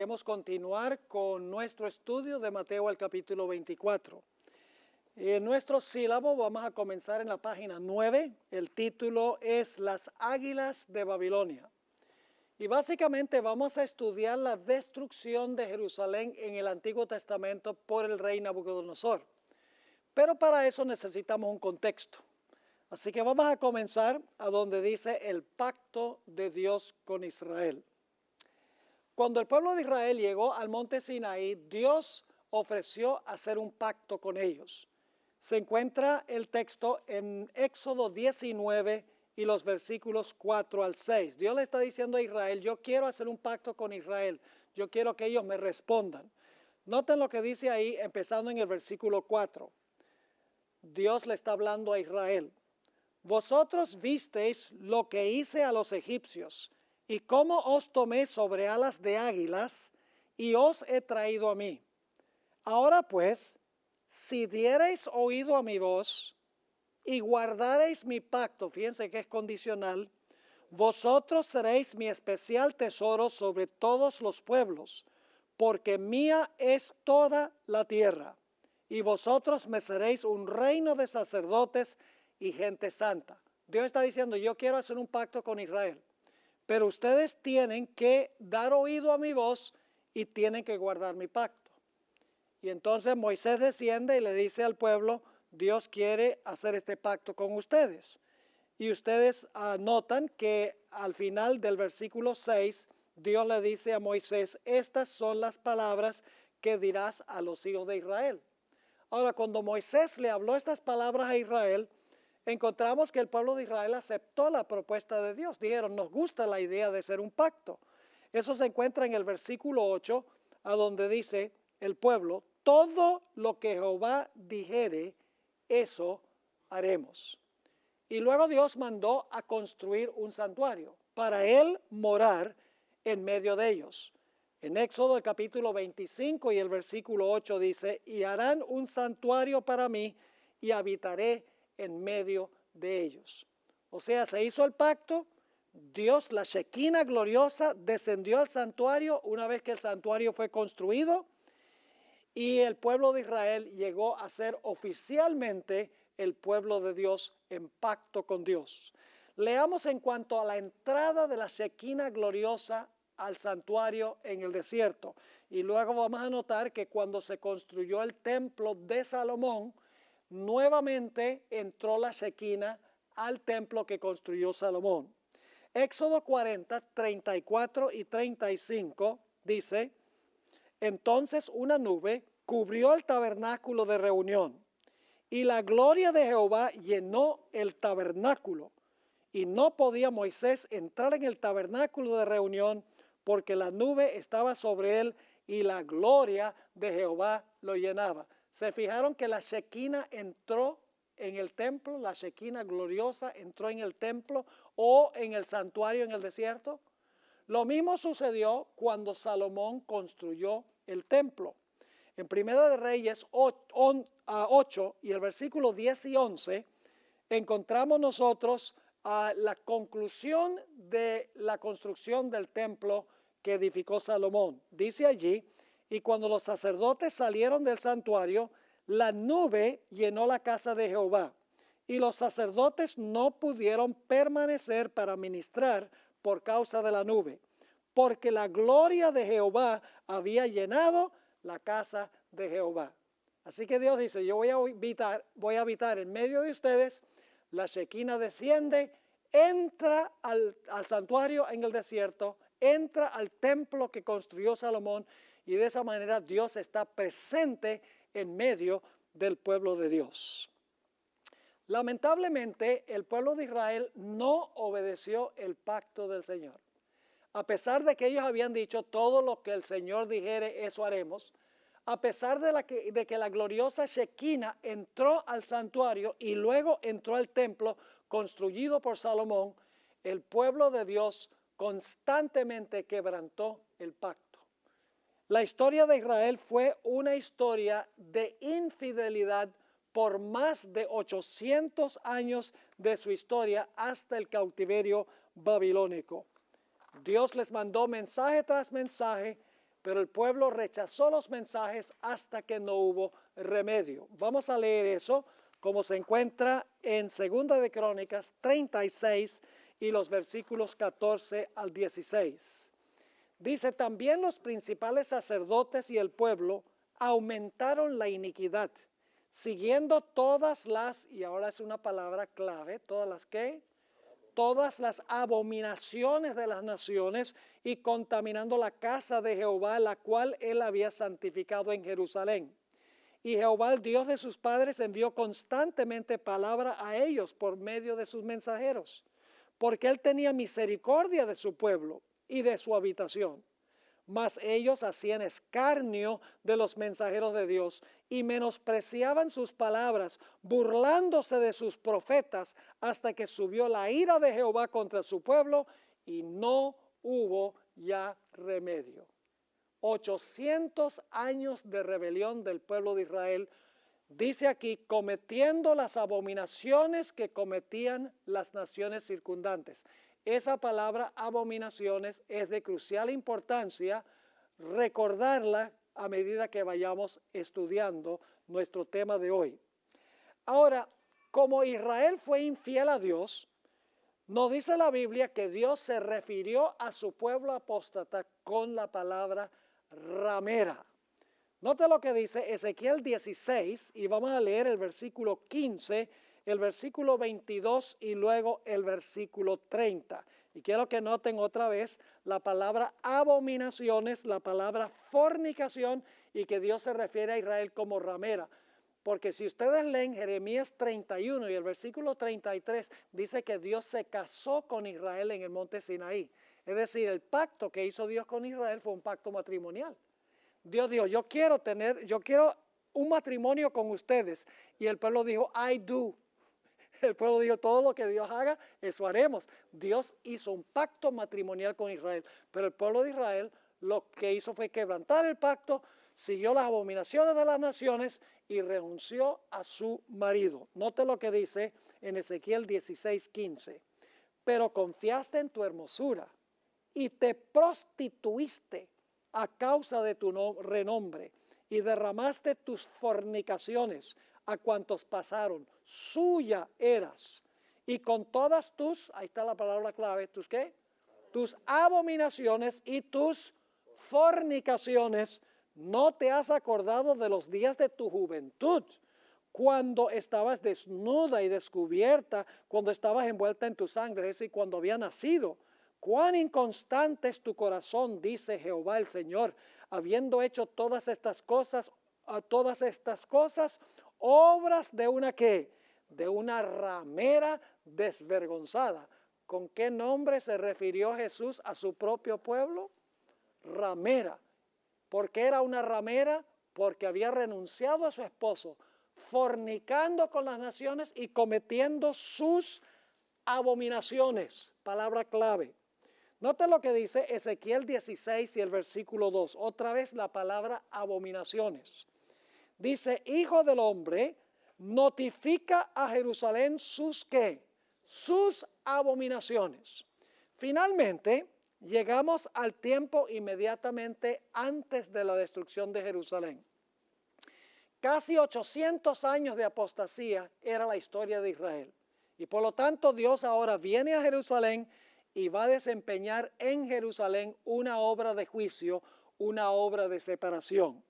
Queremos continuar con nuestro estudio de Mateo el capítulo 24. En nuestro sílabo vamos a comenzar en la página 9. El título es Las Águilas de Babilonia. Y básicamente vamos a estudiar la destrucción de Jerusalén en el Antiguo Testamento por el rey Nabucodonosor. Pero para eso necesitamos un contexto. Así que vamos a comenzar a donde dice el pacto de Dios con Israel. Cuando el pueblo de Israel llegó al monte Sinaí, Dios ofreció hacer un pacto con ellos. Se encuentra el texto en Éxodo 19 y los versículos 4 al 6. Dios le está diciendo a Israel, yo quiero hacer un pacto con Israel, yo quiero que ellos me respondan. Noten lo que dice ahí, empezando en el versículo 4. Dios le está hablando a Israel. Vosotros visteis lo que hice a los egipcios, y cómo os tomé sobre alas de águilas, y os he traído a mí. Ahora pues, si diereis oído a mi voz, y guardareis mi pacto, fíjense que es condicional, vosotros seréis mi especial tesoro sobre todos los pueblos, porque mía es toda la tierra, y vosotros me seréis un reino de sacerdotes y gente santa. Dios está diciendo, yo quiero hacer un pacto con Israel, pero ustedes tienen que dar oído a mi voz y tienen que guardar mi pacto. Y entonces Moisés desciende y le dice al pueblo, Dios quiere hacer este pacto con ustedes. Y ustedes notan que al final del versículo 6, Dios le dice a Moisés, estas son las palabras que dirás a los hijos de Israel. Ahora, cuando Moisés le habló estas palabras a Israel, encontramos que el pueblo de Israel aceptó la propuesta de Dios. Dijeron, nos gusta la idea de hacer un pacto. Eso se encuentra en el versículo 8, a donde dice el pueblo, todo lo que Jehová dijere, eso haremos. Y luego Dios mandó a construir un santuario para él morar en medio de ellos. En Éxodo el capítulo 25 y el versículo 8 dice, y harán un santuario para mí y habitaré en medio de ellos. O sea, se hizo el pacto, Dios, la Shekinah gloriosa, descendió al santuario una vez que el santuario fue construido y el pueblo de Israel llegó a ser oficialmente el pueblo de Dios en pacto con Dios. Leamos en cuanto a la entrada de la Shekinah gloriosa al santuario en el desierto. Y luego vamos a notar que cuando se construyó el templo de Salomón, nuevamente entró la Shekinah al templo que construyó Salomón. Éxodo 40, 34 y 35 dice, entonces una nube cubrió el tabernáculo de reunión, y la gloria de Jehová llenó el tabernáculo, y no podía Moisés entrar en el tabernáculo de reunión, porque la nube estaba sobre él, y la gloria de Jehová lo llenaba. ¿Se fijaron que la Shekinah entró en el templo? La Shekinah gloriosa entró en el templo o en el santuario en el desierto. Lo mismo sucedió cuando Salomón construyó el templo. En Primera de Reyes 8 y el versículo 10 y 11 encontramos nosotros la conclusión de la construcción del templo que edificó Salomón. Dice allí, y cuando los sacerdotes salieron del santuario, la nube llenó la casa de Jehová, y los sacerdotes no pudieron permanecer para ministrar por causa de la nube, porque la gloria de Jehová había llenado la casa de Jehová. Así que Dios dice, yo voy a habitar en medio de ustedes, la Shekinah desciende, entra al santuario en el desierto, entra al templo que construyó Salomón, y de esa manera Dios está presente en medio del pueblo de Dios. Lamentablemente, el pueblo de Israel no obedeció el pacto del Señor. A pesar de que ellos habían dicho todo lo que el Señor dijere, eso haremos, a pesar de que la gloriosa Shekinah entró al santuario y luego entró al templo construido por Salomón, el pueblo de Dios constantemente quebrantó el pacto. La historia de Israel fue una historia de infidelidad por más de 800 años de su historia hasta el cautiverio babilónico. Dios les mandó mensaje tras mensaje, pero el pueblo rechazó los mensajes hasta que no hubo remedio. Vamos a leer eso como se encuentra en 2 de Crónicas 36 y los versículos 14 al 16. Dice, también los principales sacerdotes y el pueblo aumentaron la iniquidad, siguiendo todas las, y ahora es una palabra clave, todas las ¿qué? Todas las abominaciones de las naciones y contaminando la casa de Jehová, la cual él había santificado en Jerusalén. Y Jehová, el Dios de sus padres, envió constantemente palabra a ellos por medio de sus mensajeros, porque él tenía misericordia de su pueblo y de su habitación. Mas ellos hacían escarnio de los mensajeros de Dios y menospreciaban sus palabras, burlándose de sus profetas, hasta que subió la ira de Jehová contra su pueblo y no hubo ya remedio. 800 años de rebelión del pueblo de Israel, dice aquí, cometiendo las abominaciones que cometían las naciones circundantes. Esa palabra abominaciones es de crucial importancia recordarla a medida que vayamos estudiando nuestro tema de hoy. Ahora, como Israel fue infiel a Dios, nos dice la Biblia que Dios se refirió a su pueblo apóstata con la palabra ramera. Note lo que dice Ezequiel 16 y vamos a leer el versículo 15, el versículo 22 y luego el versículo 30. Y quiero que noten otra vez la palabra abominaciones, la palabra fornicación y que Dios se refiere a Israel como ramera. Porque si ustedes leen Jeremías 31 y el versículo 33, dice que Dios se casó con Israel en el monte Sinaí. Es decir, el pacto que hizo Dios con Israel fue un pacto matrimonial. Dios dijo, yo quiero un matrimonio con ustedes. Y el pueblo dijo, I do. El pueblo dijo, todo lo que Dios haga, eso haremos. Dios hizo un pacto matrimonial con Israel. Pero el pueblo de Israel lo que hizo fue quebrantar el pacto, siguió las abominaciones de las naciones y renunció a su marido. Note lo que dice en Ezequiel 16:15. Pero confiaste en tu hermosura y te prostituiste a causa de tu renombre y derramaste tus fornicaciones a cuantos pasaron. Suya eras. Y con todas tus, ahí está la palabra clave, ¿tus qué? Tus abominaciones y tus fornicaciones, no te has acordado de los días de tu juventud, cuando estabas desnuda y descubierta, cuando estabas envuelta en tu sangre, es decir, cuando había nacido. Cuán inconstante es tu corazón, dice Jehová el Señor, habiendo hecho todas estas cosas, obras de una ¿qué? De una ramera desvergonzada. ¿Con qué nombre se refirió Jesús a su propio pueblo? Ramera. ¿Por qué era una ramera? Porque había renunciado a su esposo, fornicando con las naciones y cometiendo sus abominaciones. Palabra clave. Note lo que dice Ezequiel 16 y el versículo 2. Otra vez la palabra abominaciones. Dice, hijo del hombre, notifica a Jerusalén sus ¿qué? Sus abominaciones. Finalmente, llegamos al tiempo inmediatamente antes de la destrucción de Jerusalén. Casi 800 años de apostasía era la historia de Israel. Y por lo tanto Dios ahora viene a Jerusalén y va a desempeñar en Jerusalén una obra de juicio, una obra de separación.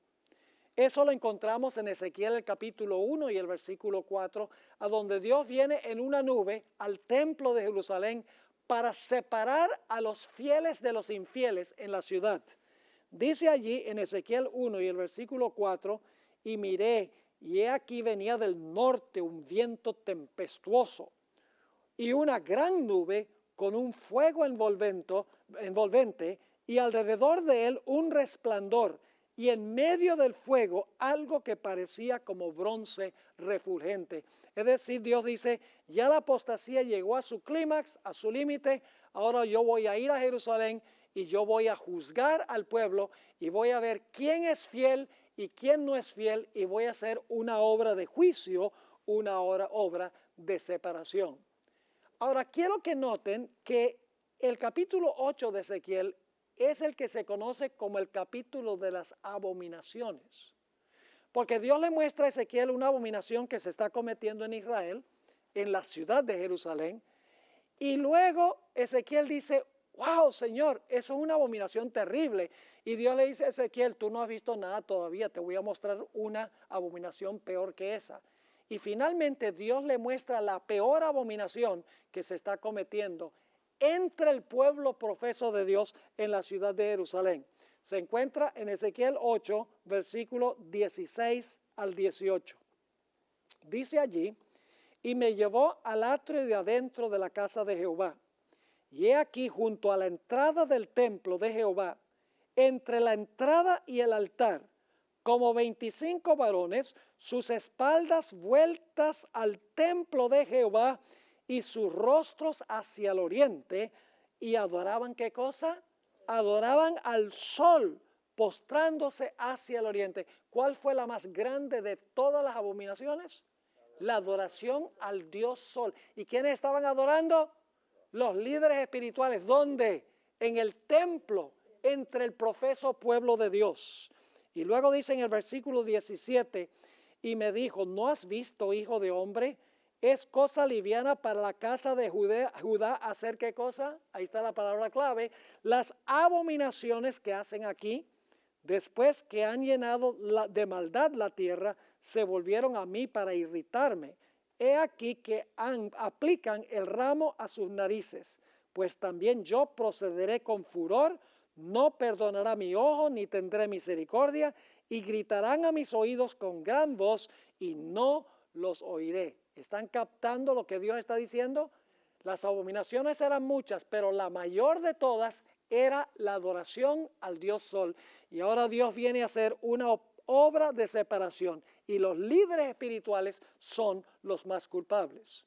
Eso lo encontramos en Ezequiel el capítulo 1 y el versículo 4, a donde Dios viene en una nube al templo de Jerusalén para separar a los fieles de los infieles en la ciudad. Dice allí en Ezequiel 1 y el versículo 4, y miré, y he aquí venía del norte un viento tempestuoso y una gran nube con un fuego envolvente y alrededor de él un resplandor y en medio del fuego algo que parecía como bronce refulgente. Es decir, Dios dice, ya la apostasía llegó a su clímax, a su límite, ahora yo voy a ir a Jerusalén y yo voy a juzgar al pueblo y voy a ver quién es fiel y quién no es fiel y voy a hacer una obra de juicio, una obra de separación. Ahora, quiero que noten que el capítulo 8 de Ezequiel es el que se conoce como el capítulo de las abominaciones. Porque Dios le muestra a Ezequiel una abominación que se está cometiendo en Israel, en la ciudad de Jerusalén. Y luego Ezequiel dice, wow, Señor, eso es una abominación terrible. Y Dios le dice a Ezequiel, tú no has visto nada todavía, te voy a mostrar una abominación peor que esa. Y finalmente Dios le muestra la peor abominación que se está cometiendo entre el pueblo profeso de Dios en la ciudad de Jerusalén. Se encuentra en Ezequiel 8, versículo 16 al 18. Dice allí, y me llevó al atrio de adentro de la casa de Jehová. Y he aquí junto a la entrada del templo de Jehová, entre la entrada y el altar, como 25 varones, sus espaldas vueltas al templo de Jehová y sus rostros hacia el oriente, y adoraban, ¿qué cosa? Adoraban al sol, postrándose hacia el oriente. ¿Cuál fue la más grande de todas las abominaciones? La adoración al Dios Sol. ¿Y quiénes estaban adorando? Los líderes espirituales. ¿Dónde? En el templo, entre el profeso pueblo de Dios. Y luego dice en el versículo 17, y me dijo, ¿no has visto, hijo de hombre? Es cosa liviana para la casa de Judá hacer ¿qué cosa? Ahí está la palabra clave. Las abominaciones que hacen aquí, después que han llenado de maldad la tierra, se volvieron a mí para irritarme. He aquí que aplican el ramo a sus narices, pues también yo procederé con furor, no perdonará mi ojo, ni tendré misericordia, y gritarán a mis oídos con gran voz, y no los oiré. ¿Están captando lo que Dios está diciendo? Las abominaciones eran muchas, pero la mayor de todas era la adoración al Dios Sol. Y ahora Dios viene a hacer una obra de separación y los líderes espirituales son los más culpables.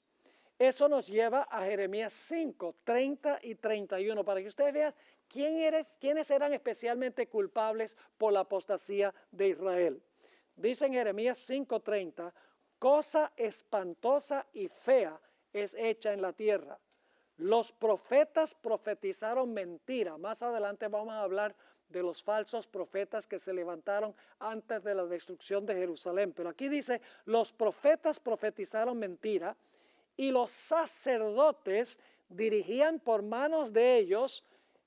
Eso nos lleva a Jeremías 5, 30 y 31 para que ustedes vean quiénes eran especialmente culpables por la apostasía de Israel. Dice en Jeremías 5:30, cosa espantosa y fea es hecha en la tierra. Los profetas profetizaron mentira. Más adelante vamos a hablar de los falsos profetas que se levantaron antes de la destrucción de Jerusalén. Pero aquí dice, los profetas profetizaron mentira y los sacerdotes dirigían por manos de ellos.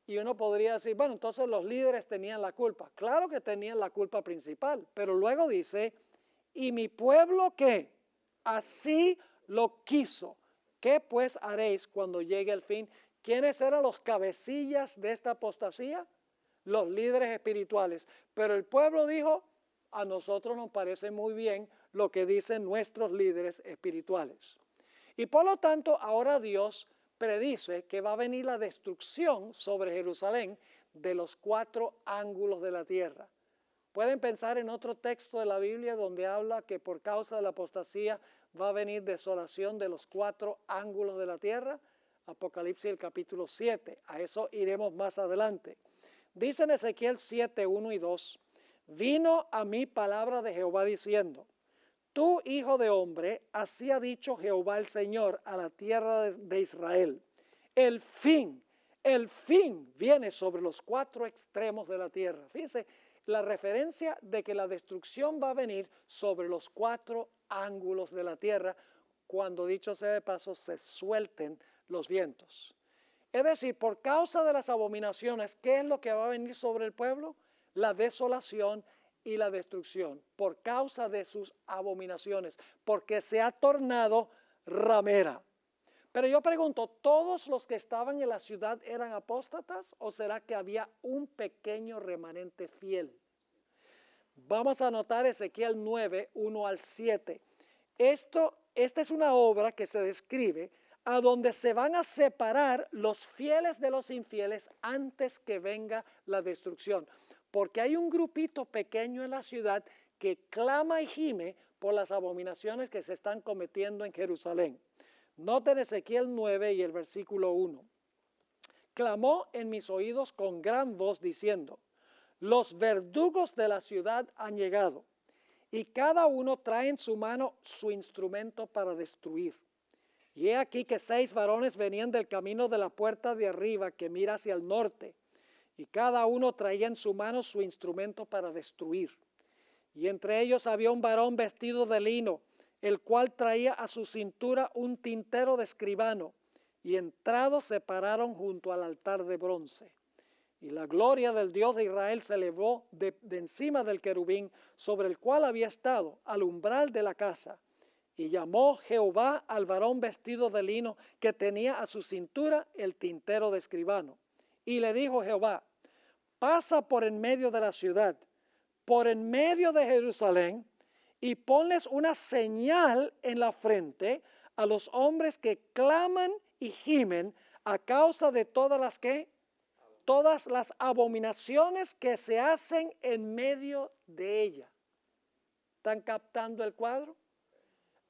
Y uno podría decir, bueno, entonces los líderes tenían la culpa. Claro que tenían la culpa principal, pero luego dice, y mi pueblo ¿qué? Así lo quiso. ¿Qué pues haréis cuando llegue el fin? ¿Quiénes eran los cabecillas de esta apostasía? Los líderes espirituales. Pero el pueblo dijo, a nosotros nos parece muy bien lo que dicen nuestros líderes espirituales. Y por lo tanto, ahora Dios predice que va a venir la destrucción sobre Jerusalén de los 4 ángulos de la tierra. Pueden pensar en otro texto de la Biblia donde habla que por causa de la apostasía va a venir desolación de los 4 ángulos de la tierra. Apocalipsis el capítulo 7. A eso iremos más adelante. Dice en Ezequiel 7, 1 y 2, vino a mí palabra de Jehová diciendo, tú, hijo de hombre, así ha dicho Jehová el Señor a la tierra de Israel. El fin viene sobre los 4 extremos de la tierra. Fíjense, la referencia de que la destrucción va a venir sobre los 4 ángulos de la tierra cuando, dicho sea de paso, se suelten los vientos. Es decir, por causa de las abominaciones, ¿qué es lo que va a venir sobre el pueblo? La desolación y la destrucción, por causa de sus abominaciones, porque se ha tornado ramera. Pero yo pregunto, ¿todos los que estaban en la ciudad eran apóstatas o será que había un pequeño remanente fiel? Vamos a anotar Ezequiel 9, 1 al 7. Esta es una obra que se describe a donde se van a separar los fieles de los infieles antes que venga la destrucción. Porque hay un grupito pequeño en la ciudad que clama y gime por las abominaciones que se están cometiendo en Jerusalén. Noten Ezequiel 9 y el versículo 1. Clamó en mis oídos con gran voz diciendo, los verdugos de la ciudad han llegado y cada uno trae en su mano su instrumento para destruir. Y he aquí que 6 varones venían del camino de la puerta de arriba que mira hacia el norte. y cada uno traía en su mano su instrumento para destruir. Y entre ellos había un varón vestido de lino, el cual traía a su cintura un tintero de escribano, y entrados se pararon junto al altar de bronce. Y la gloria del Dios de Israel se elevó de encima del querubín sobre el cual había estado al umbral de la casa. Y llamó Jehová al varón vestido de lino que tenía a su cintura el tintero de escribano. Y le dijo Jehová: pasa por en medio de la ciudad, por en medio de Jerusalén, y ponles una señal en la frente a los hombres que claman y gimen a causa de todas las abominaciones que se hacen en medio de ella. ¿Están captando el cuadro?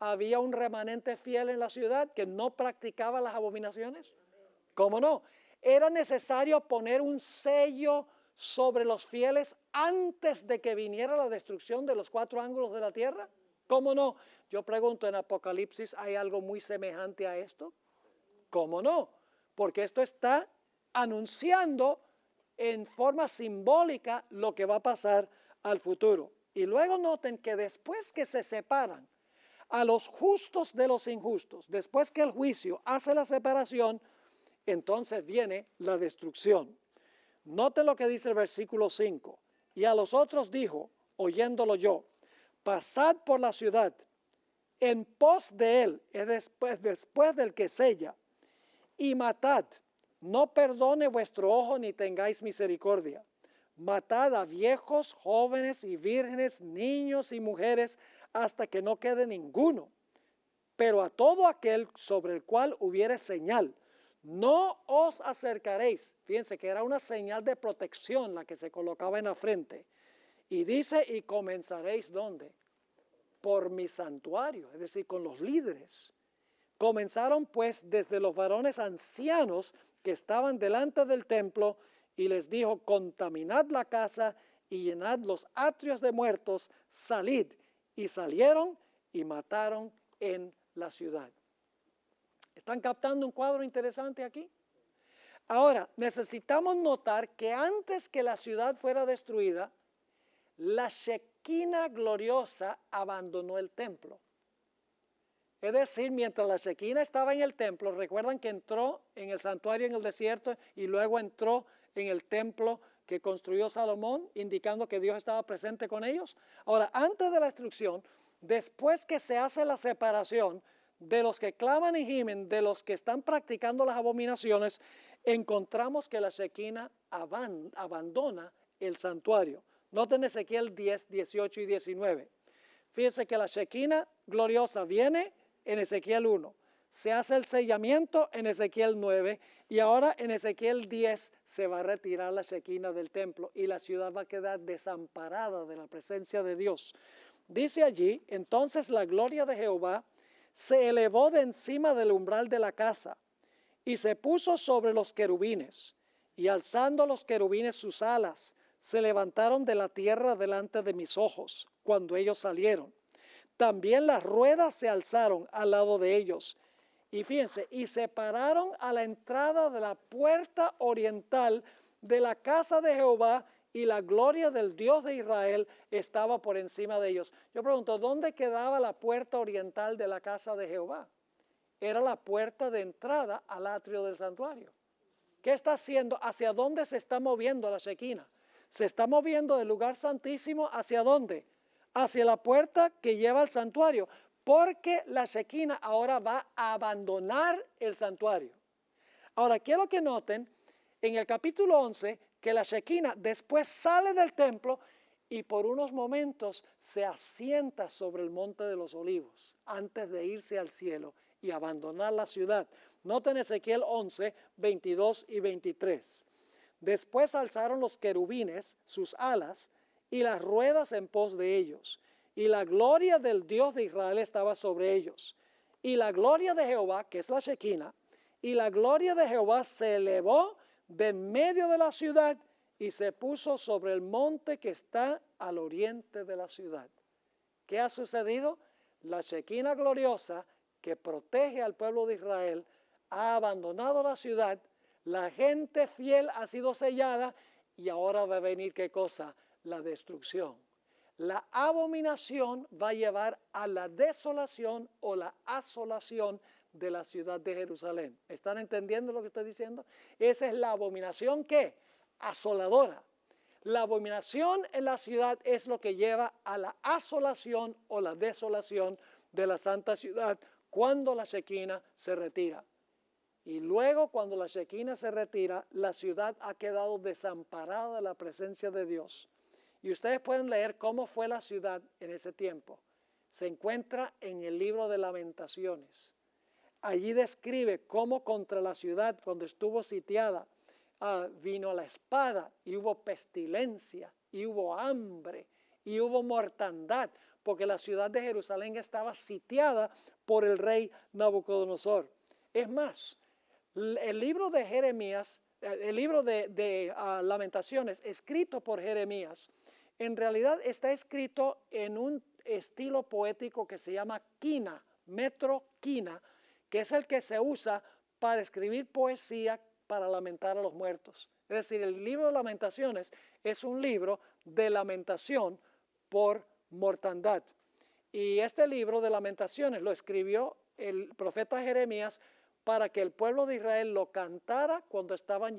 Había un remanente fiel en la ciudad que no practicaba las abominaciones. ¿Cómo no? Era necesario poner un sello sobre los fieles antes de que viniera la destrucción de los 4 ángulos de la tierra. ¿Cómo no? Yo pregunto, en Apocalipsis, ¿hay algo muy semejante a esto? ¿Cómo no? Porque esto está anunciando en forma simbólica lo que va a pasar al futuro. Y luego noten que después que se separan a los justos de los injustos, después que el juicio hace la separación, entonces viene la destrucción. Noten lo que dice el versículo 5. Y a los otros dijo, oyéndolo yo: pasad por la ciudad en pos de él, es después del que sella, y matad. No perdone vuestro ojo ni tengáis misericordia. Matad a viejos, jóvenes y vírgenes, niños y mujeres, hasta que no quede ninguno. Pero a todo aquel sobre el cual hubiere señal, no os acercaréis. Fíjense que era una señal de protección la que se colocaba en la frente. Y dice, y comenzaréis, ¿dónde? Por mi santuario, es decir, con los líderes. Comenzaron pues desde los varones ancianos que estaban delante del templo, y les dijo: contaminad la casa y llenad los atrios de muertos, salid. Y salieron y mataron en la ciudad. ¿Están captando un cuadro interesante aquí? Ahora, necesitamos notar que antes que la ciudad fuera destruida, la Shequina gloriosa abandonó el templo. Es decir, mientras la Shequina estaba en el templo, recuerdan que entró en el santuario en el desierto y luego entró en el templo que construyó Salomón, indicando que Dios estaba presente con ellos. Ahora, antes de la destrucción, después que se hace la separación de los que claman y gimen, de los que están practicando las abominaciones, encontramos que la Shequina abandona el santuario. Noten Ezequiel 10, 18 y 19. Fíjense que la Shequina gloriosa viene en Ezequiel 1. Se hace el sellamiento en Ezequiel 9 y ahora en Ezequiel 10 se va a retirar la Shequina del templo y la ciudad va a quedar desamparada de la presencia de Dios. Dice allí: entonces la gloria de Jehová se elevó de encima del umbral de la casa y se puso sobre los querubines, y alzando los querubines sus alas, se levantaron de la tierra delante de mis ojos cuando ellos salieron. También las ruedas se alzaron al lado de ellos. Y fíjense, y se pararon a la entrada de la puerta oriental de la casa de Jehová, y la gloria del Dios de Israel estaba por encima de ellos. Yo pregunto, ¿dónde quedaba la puerta oriental de la casa de Jehová? Era la puerta de entrada al atrio del santuario. ¿Qué está haciendo? ¿Hacia dónde se está moviendo la Shequina? Se está moviendo del lugar santísimo, ¿hacia dónde? Hacia la puerta que lleva al santuario, porque la Shequina ahora va a abandonar el santuario. Ahora, quiero que noten en el capítulo 11 que la Shequina después sale del templo y por unos momentos se asienta sobre el monte de los olivos antes de irse al cielo y abandonar la ciudad. Noten Ezequiel 11, 22 y 23. Después alzaron los querubines sus alas y las ruedas en pos de ellos, y la gloria del Dios de Israel estaba sobre ellos. Y la gloria de Jehová, que es la Shequina, y la gloria de Jehová se elevó de en medio de la ciudad y se puso sobre el monte que está al oriente de la ciudad. ¿Qué ha sucedido? La Shequina gloriosa, que protege al pueblo de Israel, ha abandonado la ciudad, la gente fiel ha sido sellada y ahora va a venir, ¿qué cosa? La destrucción. La abominación va a llevar a la desolación o la asolación de la ciudad de Jerusalén. ¿Están entendiendo lo que estoy diciendo? Esa es la abominación, ¿qué? Asoladora. La abominación en la ciudad es lo que lleva a la asolación o la desolación de la santa ciudad cuando la Shekinah se retira. Y luego cuando la Shekinah se retira, la ciudad ha quedado desamparada de la presencia de Dios. Y ustedes pueden leer cómo fue la ciudad en ese tiempo. Se encuentra en el libro de Lamentaciones. Allí describe cómo contra la ciudad, cuando estuvo sitiada, vino la espada y hubo pestilencia y hubo hambre y hubo mortandad, porque la ciudad de Jerusalén estaba sitiada por el rey Nabucodonosor. Es más, el libro de Jeremías, el libro de Lamentaciones, escrito por Jeremías, en realidad está escrito en un estilo poético que se llama quina, metro quina, que es el que se usa para escribir poesía para lamentar a los muertos. Es decir, el libro de Lamentaciones es un libro de lamentación por mortandad. Y este libro de Lamentaciones lo escribió el profeta Jeremías para que el pueblo de Israel lo cantara cuando estaban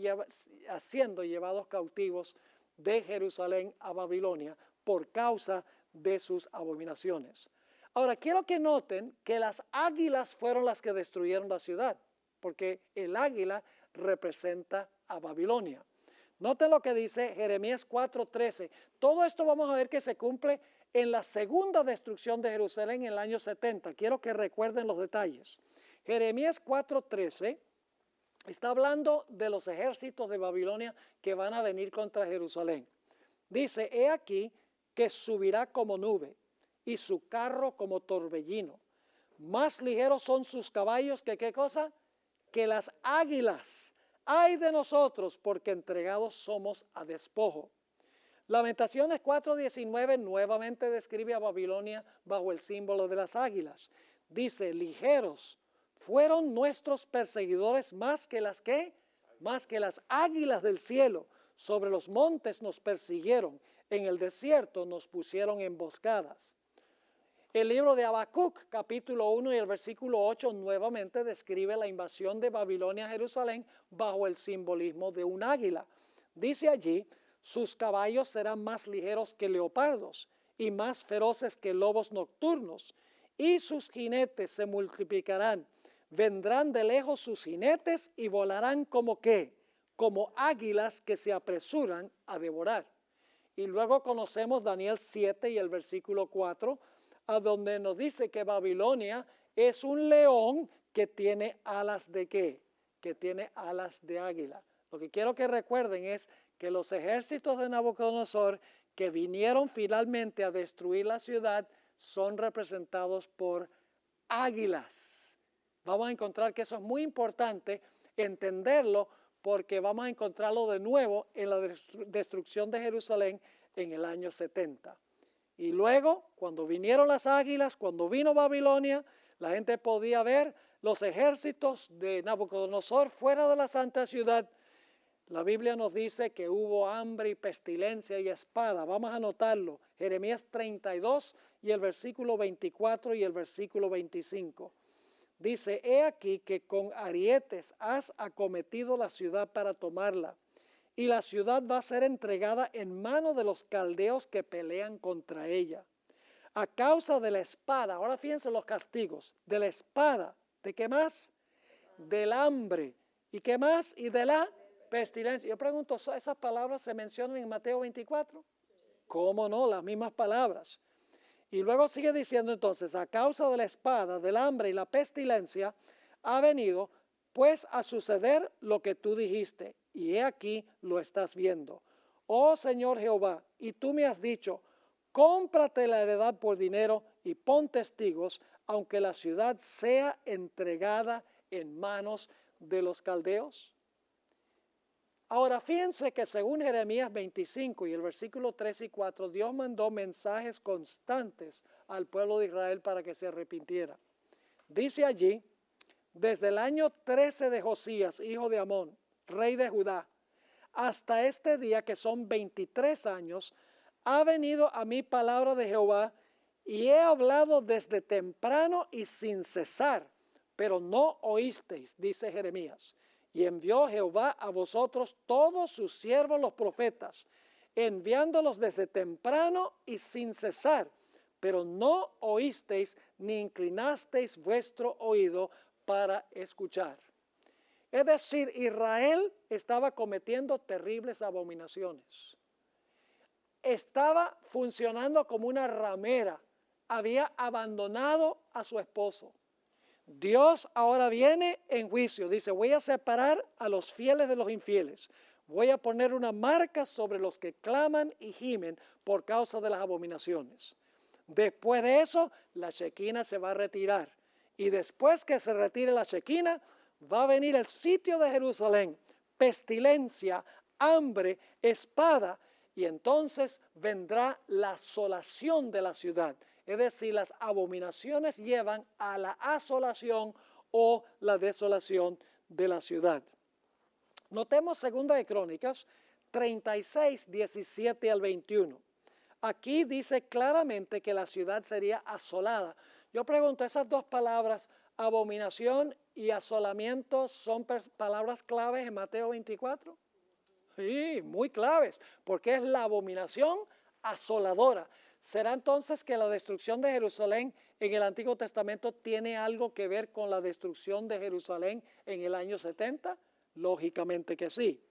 siendo llevados cautivos de Jerusalén a Babilonia por causa de sus abominaciones. Ahora, quiero que noten que las águilas fueron las que destruyeron la ciudad, porque el águila representa a Babilonia. Noten lo que dice Jeremías 4:13. Todo esto vamos a ver que se cumple en la segunda destrucción de Jerusalén en el año 70. Quiero que recuerden los detalles. Jeremías 4:13 está hablando de los ejércitos de Babilonia que van a venir contra Jerusalén. Dice, he aquí que subirá como nube y su carro como torbellino. Más ligeros son sus caballos que ¿qué cosa? Que las águilas. Ay de nosotros, porque entregados somos a despojo. Lamentaciones 4:19 nuevamente describe a Babilonia bajo el símbolo de las águilas. Dice, ligeros fueron nuestros perseguidores más que las ¿qué? Más que las águilas del cielo. Sobre los montes nos persiguieron, en el desierto nos pusieron emboscadas. El libro de Habacuc, capítulo 1 y el versículo 8, nuevamente describe la invasión de Babilonia a Jerusalén bajo el simbolismo de un águila. Dice allí, sus caballos serán más ligeros que leopardos y más feroces que lobos nocturnos, y sus jinetes se multiplicarán. Vendrán de lejos sus jinetes y volarán como ¿qué? Como águilas que se apresuran a devorar. Y luego conocemos Daniel 7 y el versículo 4, a donde nos dice que Babilonia es un león que tiene alas de ¿qué? Que tiene alas de águila. Lo que quiero que recuerden es que los ejércitos de Nabucodonosor que vinieron finalmente a destruir la ciudad son representados por águilas. Vamos a encontrar que eso es muy importante entenderlo, porque vamos a encontrarlo de nuevo en la destrucción de Jerusalén en el año 70. Y luego, cuando vinieron las águilas, cuando vino Babilonia, la gente podía ver los ejércitos de Nabucodonosor fuera de la santa ciudad. La Biblia nos dice que hubo hambre y pestilencia y espada. Vamos a anotarlo. Jeremías 32 y el versículo 24 y el versículo 25. Dice, he aquí que con arietes has acometido la ciudad para tomarla, y la ciudad va a ser entregada en manos de los caldeos que pelean contra ella. A causa de la espada, ahora fíjense los castigos, de la espada, ¿de qué más? Del hambre, ¿y qué más? Y de la pestilencia. Yo pregunto, ¿esas palabras se mencionan en Mateo 24? ¿Cómo no? Las mismas palabras. Y luego sigue diciendo entonces, a causa de la espada, del hambre y la pestilencia, ha venido pues a suceder lo que tú dijiste, y he aquí lo estás viendo. Oh Señor Jehová, y tú me has dicho, cómprate la heredad por dinero y pon testigos, aunque la ciudad sea entregada en manos de los caldeos. Ahora, fíjense que según Jeremías 25 y el versículo 3 y 4, Dios mandó mensajes constantes al pueblo de Israel para que se arrepintiera. Dice allí, desde el año 13 de Josías, hijo de Amón, rey de Judá, hasta este día, que son 23 años, ha venido a mí palabra de Jehová, y he hablado desde temprano y sin cesar, pero no oísteis, dice Jeremías. Y envió Jehová a vosotros todos sus siervos los profetas, enviándolos desde temprano y sin cesar, pero no oísteis ni inclinasteis vuestro oído para escuchar. Es decir, Israel estaba cometiendo terribles abominaciones. Estaba funcionando como una ramera. Había abandonado a su esposo. Dios ahora viene en juicio. Dice, voy a separar a los fieles de los infieles. Voy a poner una marca sobre los que claman y gimen por causa de las abominaciones. Después de eso, la Shequina se va a retirar. Y después que se retire la Shequina, va a venir el sitio de Jerusalén, pestilencia, hambre, espada, y entonces vendrá la asolación de la ciudad. Es decir, las abominaciones llevan a la asolación o la desolación de la ciudad. Notemos 2 de Crónicas 36, 17 al 21. Aquí dice claramente que la ciudad sería asolada. Yo pregunto, ¿esas dos palabras, abominación y asolamiento, son palabras claves en Mateo 24? Sí, muy claves, porque es la abominación asoladora. ¿Será entonces que la destrucción de Jerusalén en el Antiguo Testamento tiene algo que ver con la destrucción de Jerusalén en el año 70? Lógicamente que sí.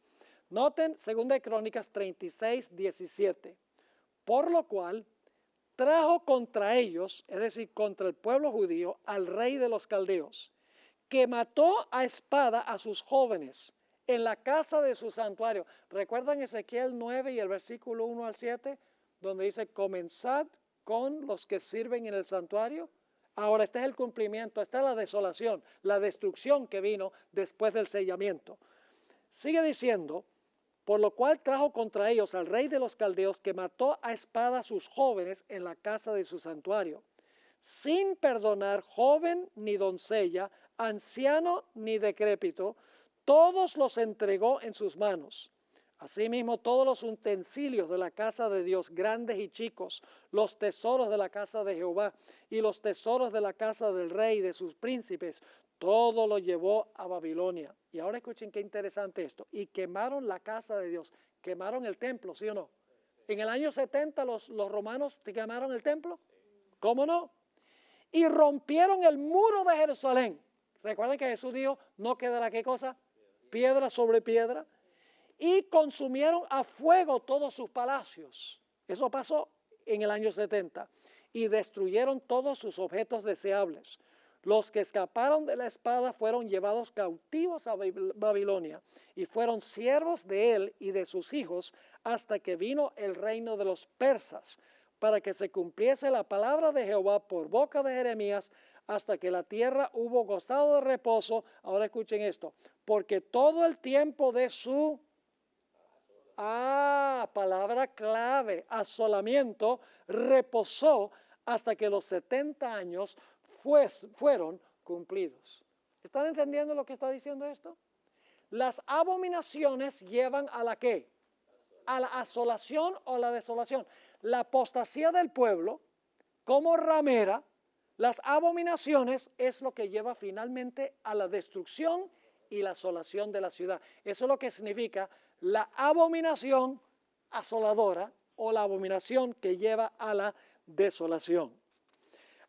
Noten 2 de Crónicas 36, 17. Por lo cual trajo contra ellos, es decir, contra el pueblo judío, al rey de los caldeos, que mató a espada a sus jóvenes en la casa de su santuario. ¿Recuerdan Ezequiel 9 y el versículo 1 al 7? Donde dice, comenzad con los que sirven en el santuario. Ahora, este es el cumplimiento, esta es la desolación, la destrucción que vino después del sellamiento. Sigue diciendo, por lo cual trajo contra ellos al rey de los caldeos, que mató a espada a sus jóvenes en la casa de su santuario, sin perdonar joven ni doncella, anciano ni decrépito, todos los entregó en sus manos. Asimismo, todos los utensilios de la casa de Dios, grandes y chicos, los tesoros de la casa de Jehová y los tesoros de la casa del rey y de sus príncipes, todo lo llevó a Babilonia. Y ahora escuchen qué interesante esto. Y quemaron la casa de Dios. Quemaron el templo, ¿sí o no? En el año 70 los romanos quemaron el templo. ¿Cómo no? Y rompieron el muro de Jerusalén. Recuerden que Jesús dijo, no quedará ¿qué cosa? Piedra sobre piedra. Y consumieron a fuego todos sus palacios. Eso pasó en el año 70. Y destruyeron todos sus objetos deseables. Los que escaparon de la espada fueron llevados cautivos a Babilonia y fueron siervos de él y de sus hijos hasta que vino el reino de los persas, para que se cumpliese la palabra de Jehová por boca de Jeremías, hasta que la tierra hubo gozado de reposo. Ahora escuchen esto, porque todo el tiempo de su palabra clave, asolamiento, reposó hasta que los 70 años fueron cumplidos. ¿Están entendiendo lo que está diciendo esto? Las abominaciones llevan a la ¿qué? A la asolación o la desolación. La apostasía del pueblo, como ramera, las abominaciones es lo que lleva finalmente a la destrucción y la asolación de la ciudad. Eso es lo que significa la abominación asoladora o la abominación que lleva a la desolación.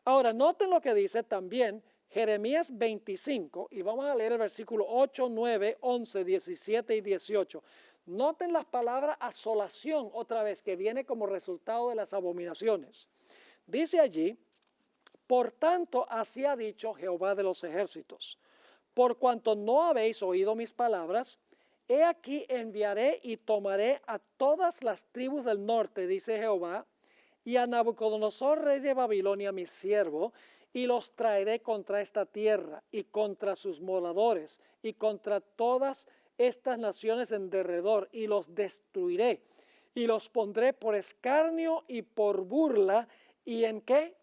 Ahora, noten lo que dice también Jeremías 25, y vamos a leer el versículo 8, 9, 11, 17 y 18. Noten las palabras asolación otra vez, que viene como resultado de las abominaciones. Dice allí, por tanto, así ha dicho Jehová de los ejércitos, por cuanto no habéis oído mis palabras, he aquí enviaré y tomaré a todas las tribus del norte, dice Jehová, y a Nabucodonosor, rey de Babilonia, mi siervo, y los traeré contra esta tierra, y contra sus moradores, y contra todas estas naciones en derredor, y los destruiré, y los pondré por escarnio y por burla, ¿y en qué?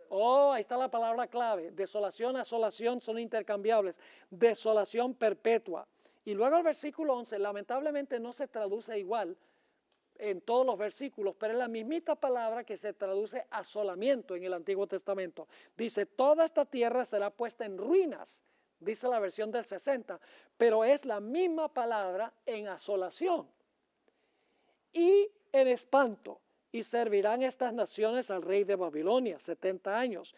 Ahí está la palabra clave. Desolación, asolación son intercambiables. Desolación perpetua. Y luego el versículo 11, lamentablemente no se traduce igual en todos los versículos, pero es la mismita palabra que se traduce asolamiento en el Antiguo Testamento. Dice, toda esta tierra será puesta en ruinas, dice la versión del 60, pero es la misma palabra en asolación y en espanto. Y servirán estas naciones al rey de Babilonia 70 años.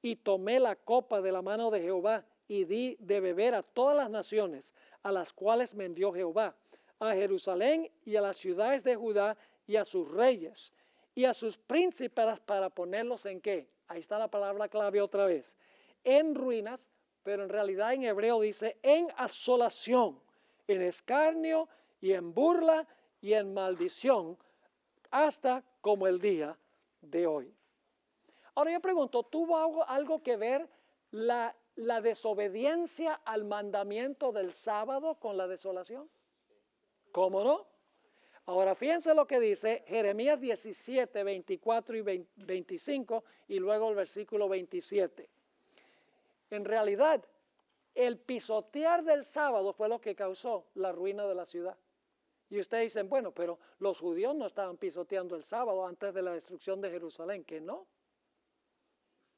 Y tomé la copa de la mano de Jehová y di de beber a todas las naciones a las cuales me envió Jehová, a Jerusalén y a las ciudades de Judá y a sus reyes y a sus príncipes para ponerlos en qué. Ahí está la palabra clave otra vez. En ruinas, pero en realidad en hebreo dice en asolación, en escarnio y en burla y en maldición, hasta como el día de hoy. Ahora yo pregunto, ¿tuvo algo que ver la desobediencia al mandamiento del sábado con la desolación? ¿Cómo no? Ahora fíjense lo que dice Jeremías 17, 24 y 25 y luego el versículo 27. En realidad, el pisotear del sábado fue lo que causó la ruina de la ciudad. Y ustedes dicen, bueno, pero los judíos no estaban pisoteando el sábado antes de la destrucción de Jerusalén, que no.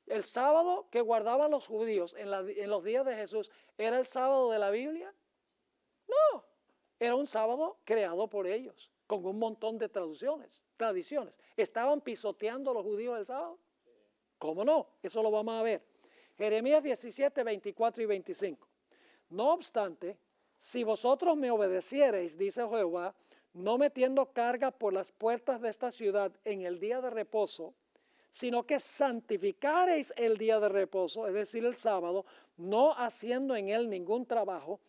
El sábado que guardaban los judíos en los días de Jesús, ¿era el sábado de la Biblia? No, era un sábado creado por ellos, con un montón de tradiciones. ¿Estaban pisoteando los judíos el sábado? ¿Cómo no? Eso lo vamos a ver. Jeremías 17, 24 y 25. No obstante, si vosotros me obedeciereis, dice Jehová, no metiendo carga por las puertas de esta ciudad en el día de reposo, sino que santificareis el día de reposo, es decir, el sábado, no haciendo en él ningún trabajo,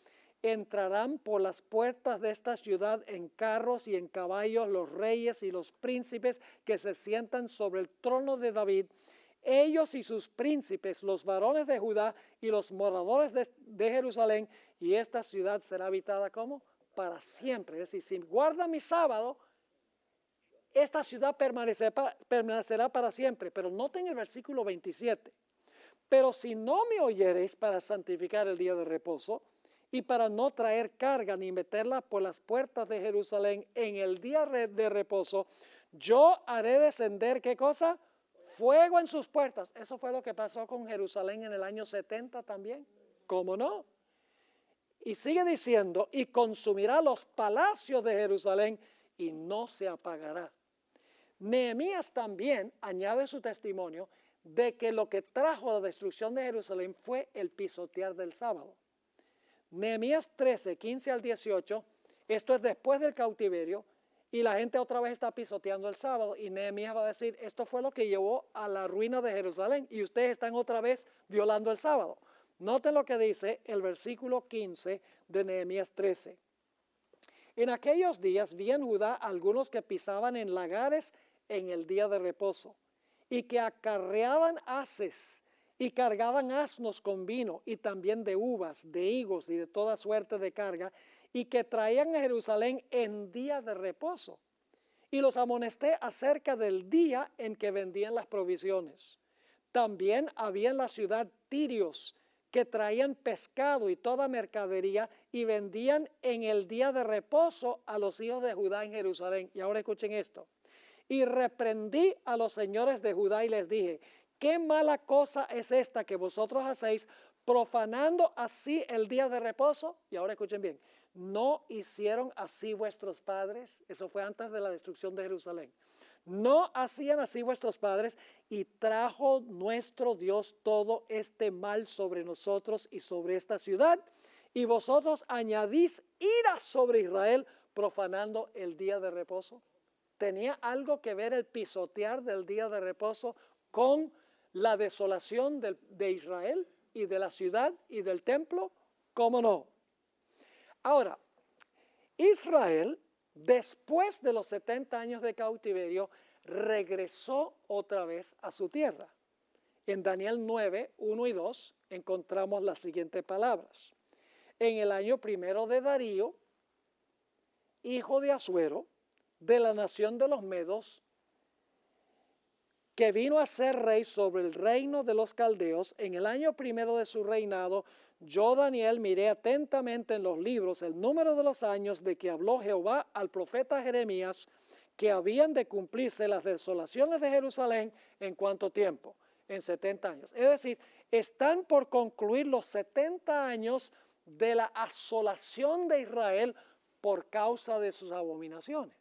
entrarán por las puertas de esta ciudad en carros y en caballos los reyes y los príncipes que se sientan sobre el trono de David, ellos y sus príncipes, los varones de Judá y los moradores de Jerusalén, y esta ciudad será habitada ¿cómo? Para siempre. Es decir, si guarda mi sábado, esta ciudad permanecerá para siempre. Pero noten el versículo 27. Pero si no me oyereis para santificar el día de reposo, y para no traer carga ni meterla por las puertas de Jerusalén en el día de reposo, yo haré descender, ¿qué cosa? Fuego en sus puertas. Eso fue lo que pasó con Jerusalén en el año 70 también. ¿Cómo no? Y sigue diciendo, y consumirá los palacios de Jerusalén y no se apagará. Nehemías también añade su testimonio de que lo que trajo la destrucción de Jerusalén fue el pisotear del sábado. Nehemías 13, 15 al 18, esto es después del cautiverio, y la gente otra vez está pisoteando el sábado, y Nehemías va a decir, esto fue lo que llevó a la ruina de Jerusalén, y ustedes están otra vez violando el sábado. Noten lo que dice el versículo 15 de Nehemías 13. En aquellos días vi en Judá algunos que pisaban en lagares en el día de reposo, y que acarreaban haces, y cargaban asnos con vino, y también de uvas, de higos y de toda suerte de carga, y que traían a Jerusalén en día de reposo. Y los amonesté acerca del día en que vendían las provisiones. También había en la ciudad tirios que traían pescado y toda mercadería y vendían en el día de reposo a los hijos de Judá en Jerusalén. Y ahora escuchen esto. Y reprendí a los señores de Judá y les dije, ¿qué mala cosa es esta que vosotros hacéis, profanando así el día de reposo? Y ahora escuchen bien, ¿no hicieron así vuestros padres? Eso fue antes de la destrucción de Jerusalén. ¿No hacían así vuestros padres? Y trajo nuestro Dios todo este mal sobre nosotros y sobre esta ciudad. Y vosotros añadís ira sobre Israel, profanando el día de reposo. ¿Tenía algo que ver el pisotear del día de reposo con la desolación de Israel y de la ciudad y del templo? ¿Cómo no? Ahora, Israel, después de los 70 años de cautiverio, regresó otra vez a su tierra. En Daniel 9, 1 y 2 encontramos las siguientes palabras. En el año primero de Darío, hijo de Asuero, de la nación de los Medos, que vino a ser rey sobre el reino de los caldeos, en el año primero de su reinado, yo Daniel miré atentamente en los libros el número de los años de que habló Jehová al profeta Jeremías, que habían de cumplirse las desolaciones de Jerusalén en cuánto tiempo, en 70 años. Es decir, están por concluir los 70 años de la asolación de Israel por causa de sus abominaciones.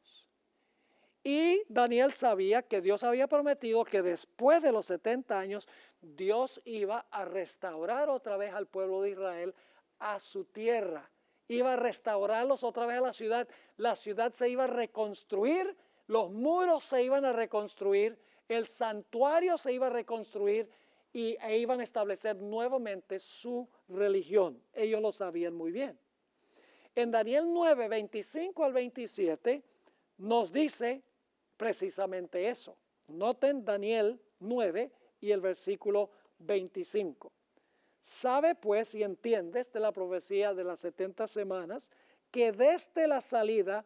Y Daniel sabía que Dios había prometido que después de los 70 años, Dios iba a restaurar otra vez al pueblo de Israel a su tierra. Iba a restaurarlos otra vez a la ciudad se iba a reconstruir, los muros se iban a reconstruir, el santuario se iba a reconstruir e iban a establecer nuevamente su religión. Ellos lo sabían muy bien. En Daniel 9, 25 al 27 nos dice precisamente eso. Noten Daniel 9 y el versículo 25. Sabe pues y entiendes de la profecía de las 70 semanas que desde la salida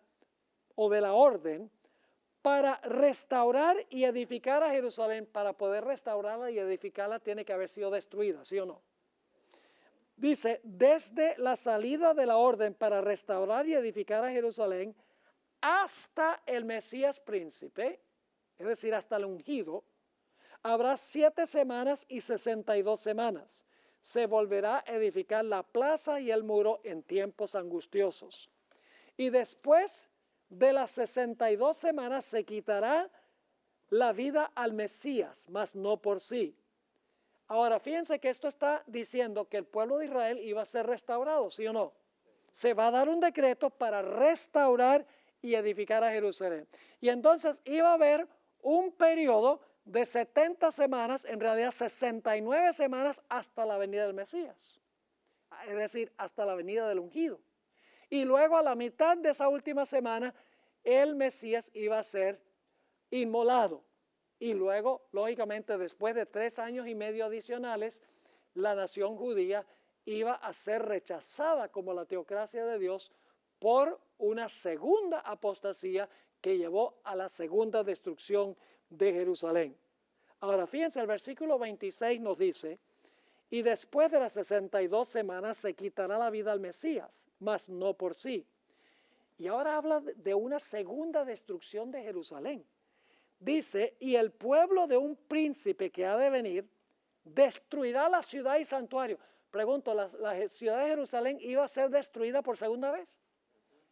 o de la orden para restaurar y edificar a Jerusalén, para poder restaurarla y edificarla tiene que haber sido destruida, ¿sí o no? Dice, desde la salida de la orden para restaurar y edificar a Jerusalén hasta el Mesías príncipe, es decir, hasta el ungido, habrá 7 semanas y 62 semanas. Se volverá a edificar la plaza y el muro en tiempos angustiosos. Y después de las 62 semanas se quitará la vida al Mesías, mas no por sí. Ahora, fíjense que esto está diciendo que el pueblo de Israel iba a ser restaurado, ¿sí o no? Se va a dar un decreto para restaurar y edificar a Jerusalén. Y entonces iba a haber un periodo de 70 semanas, en realidad 69 semanas hasta la venida del Mesías. Es decir, hasta la venida del ungido. Y luego a la mitad de esa última semana, el Mesías iba a ser inmolado. Y luego, lógicamente, después de 3 años y medio adicionales, la nación judía iba a ser rechazada como la teocracia de Dios por una segunda apostasía que llevó a la segunda destrucción de Jerusalén. Ahora, fíjense, el versículo 26 nos dice, y después de las 62 semanas se quitará la vida al Mesías, mas no por sí. Y ahora habla de una segunda destrucción de Jerusalén. Dice, y el pueblo de un príncipe que ha de venir destruirá la ciudad y santuario. Pregunto, ¿la ciudad de Jerusalén iba a ser destruida por segunda vez?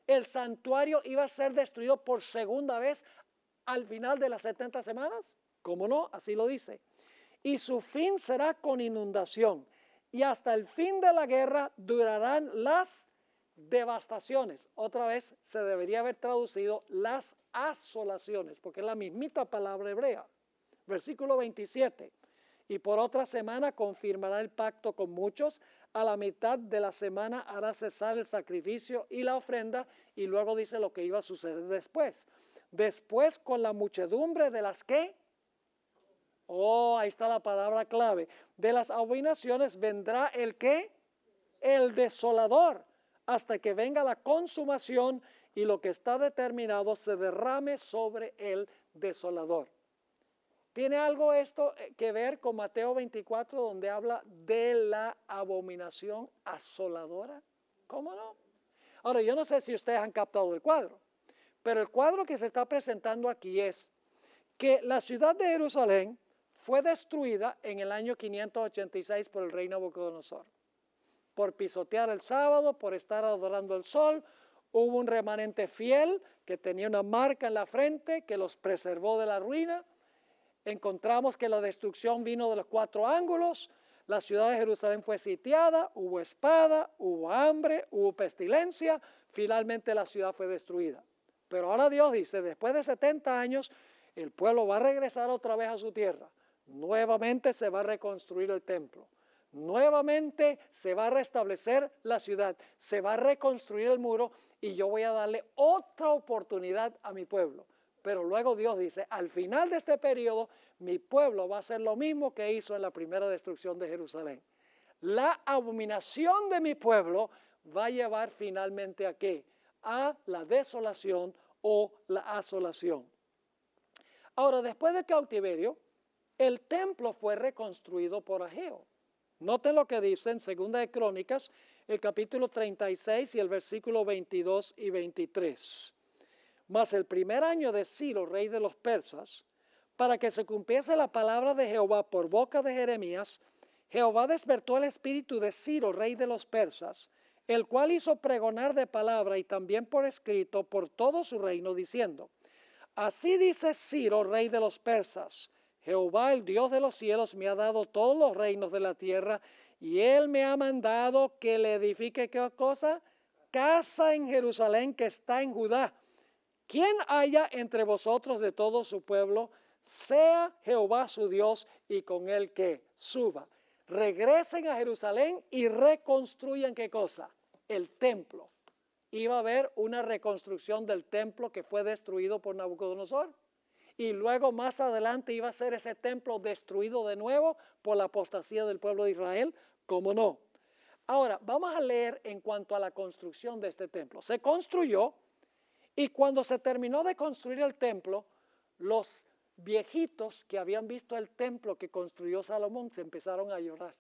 ¿El santuario iba a ser destruido por segunda vez al final de las 70 semanas? ¿Cómo no? Así lo dice. Y su fin será con inundación. Y hasta el fin de la guerra durarán las devastaciones. Otra vez se debería haber traducido las asolaciones, porque es la mismita palabra hebrea. Versículo 27. Y por otra semana confirmará el pacto con muchos. A la mitad de la semana hará cesar el sacrificio y la ofrenda. Y luego dice lo que iba a suceder después. Después con la muchedumbre de las que... Oh, ahí está la palabra clave. De las abominaciones vendrá el ¿qué? El desolador, hasta que venga la consumación y lo que está determinado se derrame sobre el desolador. ¿Tiene algo esto que ver con Mateo 24, donde habla de la abominación asoladora? ¿Cómo no? Ahora, yo no sé si ustedes han captado el cuadro, pero el cuadro que se está presentando aquí es que la ciudad de Jerusalén fue destruida en el año 586 por el rey Nabucodonosor. Por pisotear el sábado, por estar adorando el sol, hubo un remanente fiel que tenía una marca en la frente que los preservó de la ruina. Encontramos que la destrucción vino de los 4 ángulos, la ciudad de Jerusalén fue sitiada, hubo espada, hubo hambre, hubo pestilencia, finalmente la ciudad fue destruida. Pero ahora Dios dice, después de 70 años, el pueblo va a regresar otra vez a su tierra. Nuevamente se va a reconstruir el templo. Nuevamente se va a restablecer la ciudad, se va a reconstruir el muro y yo voy a darle otra oportunidad a mi pueblo. Pero luego Dios dice, al final de este periodo, mi pueblo va a hacer lo mismo que hizo en la primera destrucción de Jerusalén. La abominación de mi pueblo va a llevar finalmente ¿a qué? A la desolación o la asolación. Ahora, después del cautiverio, el templo fue reconstruido por Ageo. Noten lo que dice en 2 de Crónicas, el capítulo 36 y el versículo 22 y 23. Mas el primer año de Ciro, rey de los persas, para que se cumpliese la palabra de Jehová por boca de Jeremías, Jehová despertó el espíritu de Ciro, rey de los persas, el cual hizo pregonar de palabra y también por escrito por todo su reino, diciendo: así dice Ciro, rey de los persas: Jehová, el Dios de los cielos, me ha dado todos los reinos de la tierra, y él me ha mandado que le edifique, ¿qué cosa? Casa en Jerusalén, que está en Judá. Quien haya entre vosotros de todo su pueblo, sea Jehová su Dios, y con él que suba. Regresen a Jerusalén y reconstruyan, ¿qué cosa? El templo. Iba a haber una reconstrucción del templo que fue destruido por Nabucodonosor. Y luego más adelante iba a ser ese templo destruido de nuevo por la apostasía del pueblo de Israel. ¿Cómo no? Ahora, vamos a leer en cuanto a la construcción de este templo. Se construyó, y cuando se terminó de construir el templo, los viejitos que habían visto el templo que construyó Salomón se empezaron a llorar,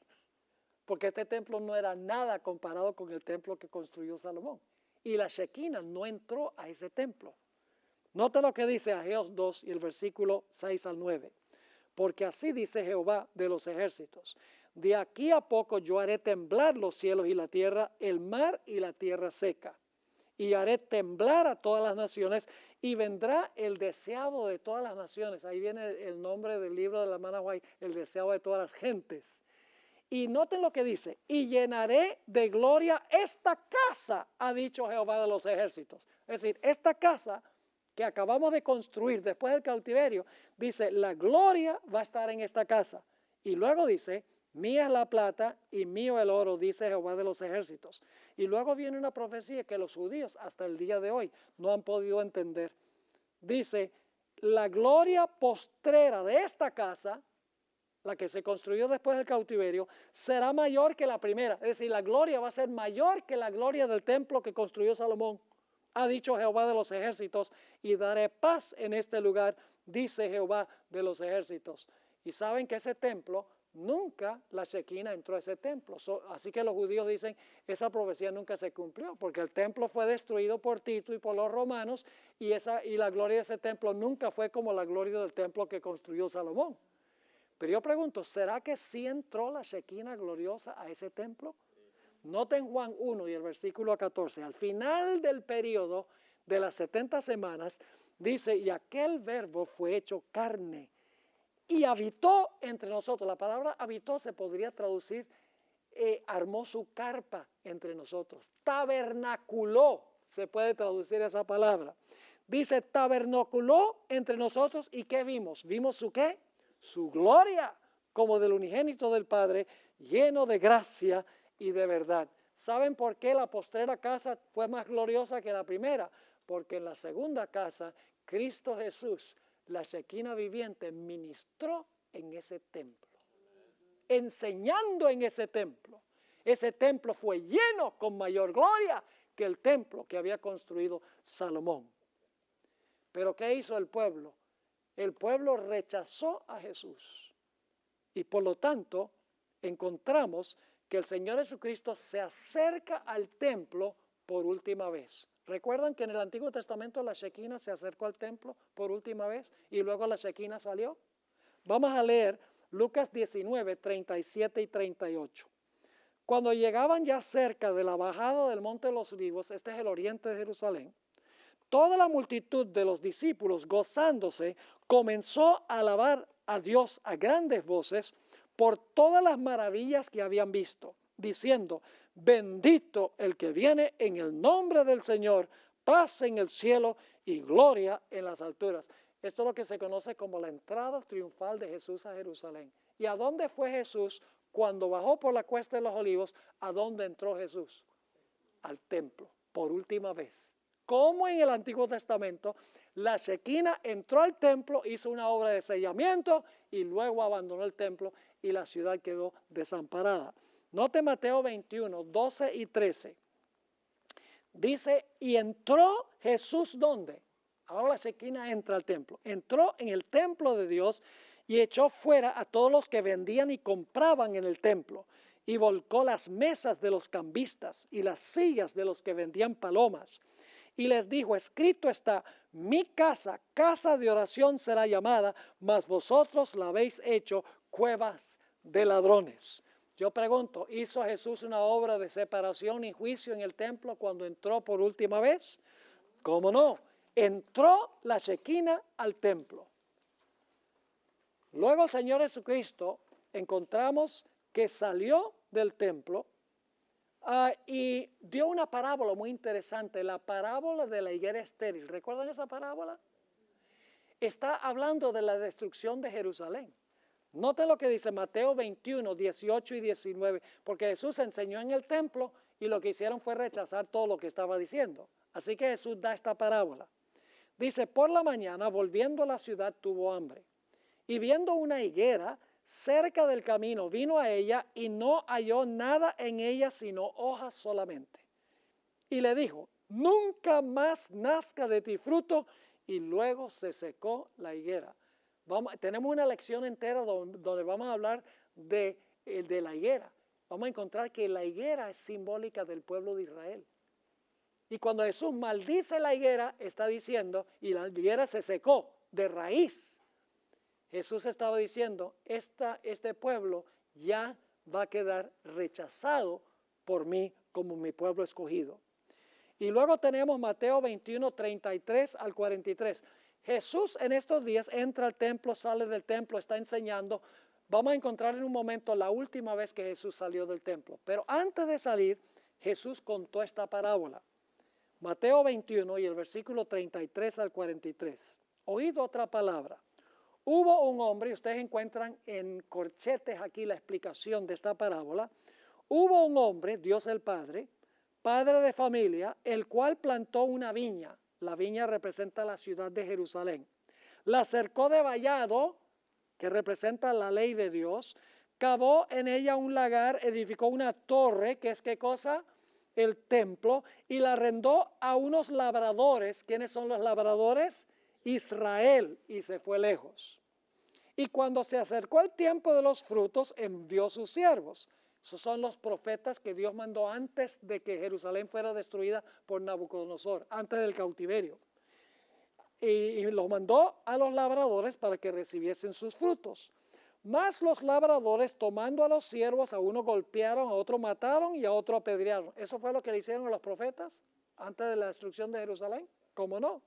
porque este templo no era nada comparado con el templo que construyó Salomón. Y la Shekinah no entró a ese templo. Note lo que dice Ageo 2 y el versículo 6 al 9. Porque así dice Jehová de los ejércitos: de aquí a poco yo haré temblar los cielos y la tierra, el mar y la tierra seca. Y haré temblar a todas las naciones, y vendrá el deseado de todas las naciones. Ahí viene el nombre del libro de la hermana White, el deseado de todas las gentes. Y noten lo que dice: y llenaré de gloria esta casa, ha dicho Jehová de los ejércitos. Es decir, esta casa que acabamos de construir después del cautiverio, dice, la gloria va a estar en esta casa. Y luego dice, mía es la plata y mío el oro, dice Jehová de los ejércitos. Y luego viene una profecía que los judíos hasta el día de hoy no han podido entender. Dice, la gloria postrera de esta casa, la que se construyó después del cautiverio, será mayor que la primera. Es decir, la gloria va a ser mayor que la gloria del templo que construyó Salomón. Ha dicho Jehová de los ejércitos, y daré paz en este lugar, dice Jehová de los ejércitos. Y saben que ese templo, nunca la Shekinah entró a ese templo. Así que los judíos dicen, esa profecía nunca se cumplió, porque el templo fue destruido por Tito y por los romanos, y la gloria de ese templo nunca fue como la gloria del templo que construyó Salomón. Pero yo pregunto, ¿será que sí entró la Shekinah gloriosa a ese templo? Noten Juan 1 y el versículo 14. Al final del periodo de las 70 semanas, dice, y aquel verbo fue hecho carne y habitó entre nosotros. La palabra habitó se podría traducir, armó su carpa entre nosotros. Tabernaculó, se puede traducir esa palabra. Dice, tabernaculó entre nosotros, ¿y qué vimos? ¿Vimos su qué? Su gloria, como del unigénito del Padre, lleno de gracia y de verdad. ¿Saben por qué la postrera casa fue más gloriosa que la primera? Porque en la segunda casa, Cristo Jesús, la Shekinah viviente, ministró en ese templo, enseñando en ese templo. Ese templo fue lleno con mayor gloria que el templo que había construido Salomón. Pero ¿qué hizo el pueblo? El pueblo rechazó a Jesús, y por lo tanto encontramos que el Señor Jesucristo se acerca al templo por última vez. ¿Recuerdan que en el Antiguo Testamento la Shekinah se acercó al templo por última vez y luego la Shekinah salió? Vamos a leer Lucas 19, 37 y 38. Cuando llegaban ya cerca de la bajada del Monte de los Olivos, este es el oriente de Jerusalén, toda la multitud de los discípulos, gozándose, comenzó a alabar a Dios a grandes voces por todas las maravillas que habían visto, diciendo, bendito el que viene en el nombre del Señor, paz en el cielo y gloria en las alturas. Esto es lo que se conoce como la entrada triunfal de Jesús a Jerusalén. ¿Y a dónde fue Jesús cuando bajó por la cuesta de los Olivos? ¿A dónde entró Jesús? Al templo, por última vez. Como en el Antiguo Testamento, la Shekinah entró al templo, hizo una obra de sellamiento y luego abandonó el templo y la ciudad quedó desamparada. Note Mateo 21, 12 y 13. Dice, y entró Jesús, ¿dónde? Ahora la Shekinah entra al templo. Entró en el templo de Dios y echó fuera a todos los que vendían y compraban en el templo. y volcó las mesas de los cambistas y las sillas de los que vendían palomas. Y les dijo, escrito está, mi casa, casa de oración será llamada, mas vosotros la habéis hecho cuevas de ladrones. Yo pregunto, ¿hizo Jesús una obra de separación y juicio en el templo cuando entró por última vez? ¿Cómo no? Entró la Shekinah al templo. Luego el Señor Jesucristo encontramos que salió del templo y dio una parábola muy interesante, la parábola de la higuera estéril. ¿Recuerdan esa parábola? Está hablando de la destrucción de Jerusalén. Noten lo que dice Mateo 21, 18 y 19, porque Jesús enseñó en el templo y lo que hicieron fue rechazar todo lo que estaba diciendo. Así que Jesús da esta parábola. Dice, por la mañana, volviendo a la ciudad, tuvo hambre. Y viendo una higuera cerca del camino, vino a ella y no halló nada en ella sino hojas solamente. Y le dijo, nunca más nazca de ti fruto. Y luego se secó la higuera. Tenemos una lección entera donde vamos a hablar de la higuera. Vamos a encontrar que la higuera es simbólica del pueblo de Israel. Y cuando Jesús maldice la higuera, está diciendo, y la higuera se secó de raíz. Jesús estaba diciendo, este pueblo ya va a quedar rechazado por mí como mi pueblo escogido. Y luego tenemos Mateo 21, 33 al 43. Jesús en estos días entra al templo, sale del templo, está enseñando. Vamos a encontrar en un momento la última vez que Jesús salió del templo. Pero antes de salir, Jesús contó esta parábola. Mateo 21 y el versículo 33 al 43. Oíd otra palabra. Hubo un hombre, y ustedes encuentran en corchetes aquí la explicación de esta parábola. Hubo un hombre, Dios el Padre, padre de familia, el cual plantó una viña. La viña representa la ciudad de Jerusalén. La cercó de vallado, que representa la ley de Dios. Cavó en ella un lagar, edificó una torre, que es ¿qué cosa? El templo, y la arrendó a unos labradores. ¿Quiénes son los labradores? Israel, y se fue lejos. Y cuando se acercó el tiempo de los frutos, envió sus siervos. Esos son los profetas que Dios mandó antes de que Jerusalén fuera destruida por Nabucodonosor, antes del cautiverio. Y los mandó a los labradores para que recibiesen sus frutos. Mas los labradores, tomando a los siervos, a uno golpearon, a otro mataron y a otro apedrearon. ¿Eso fue lo que le hicieron a los profetas antes de la destrucción de Jerusalén? ¿Cómo no?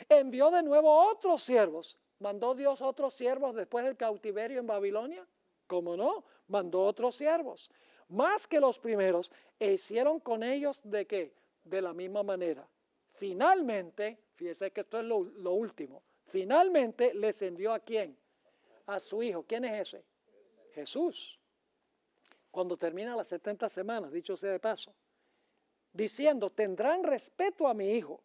Envió de nuevo otros siervos. ¿Mandó Dios otros siervos después del cautiverio en Babilonia? ¿Cómo no? Mandó otros siervos, más que los primeros, e hicieron con ellos ¿de qué? De la misma manera. Finalmente, fíjese que esto es lo último, finalmente les envió ¿a quién? A su hijo. ¿Quién es ese? Jesús. Cuando termina las 70 semanas, dicho sea de paso, diciendo, tendrán respeto a mi hijo.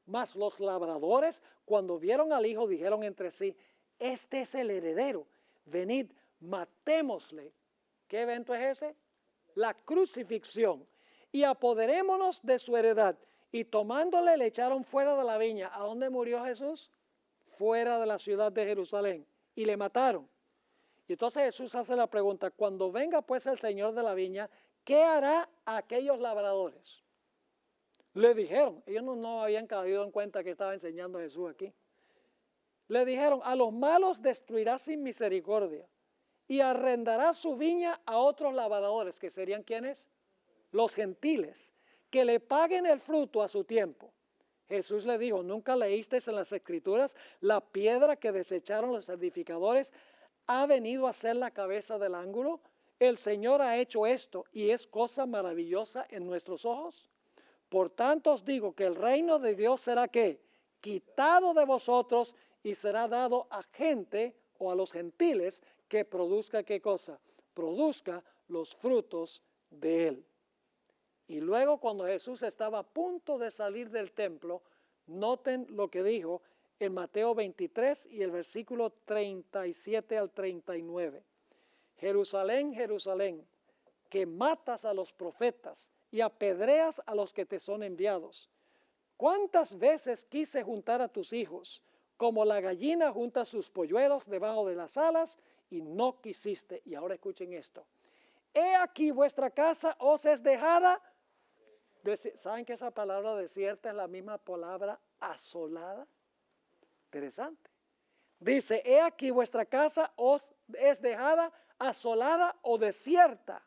Mas los labradores, cuando vieron al hijo, dijeron entre sí, este es el heredero, venid, matémosle. ¿Qué evento es ese? La crucifixión. Y apoderémonos de su heredad. Y tomándole le echaron fuera de la viña. ¿A dónde murió Jesús? Fuera de la ciudad de Jerusalén. Y le mataron. Y entonces Jesús hace la pregunta, cuando venga pues el Señor de la viña, ¿qué hará a aquellos labradores? Le dijeron, ellos no habían caído en cuenta que estaba enseñando Jesús aquí. Le dijeron, a los malos destruirá sin misericordia y arrendará su viña a otros labradores, que serían ¿quiénes? Los gentiles, que le paguen el fruto a su tiempo. Jesús le dijo, ¿nunca leísteis en las Escrituras la piedra que desecharon los edificadores ha venido a ser la cabeza del ángulo? El Señor ha hecho esto y es cosa maravillosa en nuestros ojos. Por tanto os digo que el reino de Dios será ¿qué? Quitado de vosotros y será dado a gente o a los gentiles que produzca ¿qué cosa? Produzca los frutos de él. Y luego cuando Jesús estaba a punto de salir del templo, noten lo que dijo en Mateo 23 y el versículo 37 al 39. Jerusalén, Jerusalén, que matas a los profetas y apedreas a los que te son enviados. ¿Cuántas veces quise juntar a tus hijos, como la gallina junta sus polluelos debajo de las alas, y no quisiste? Y ahora escuchen esto. he aquí vuestra casa os es dejada. ¿Saben que esa palabra desierta es la misma palabra asolada? Interesante. Dice, he aquí vuestra casa os es dejada asolada o desierta.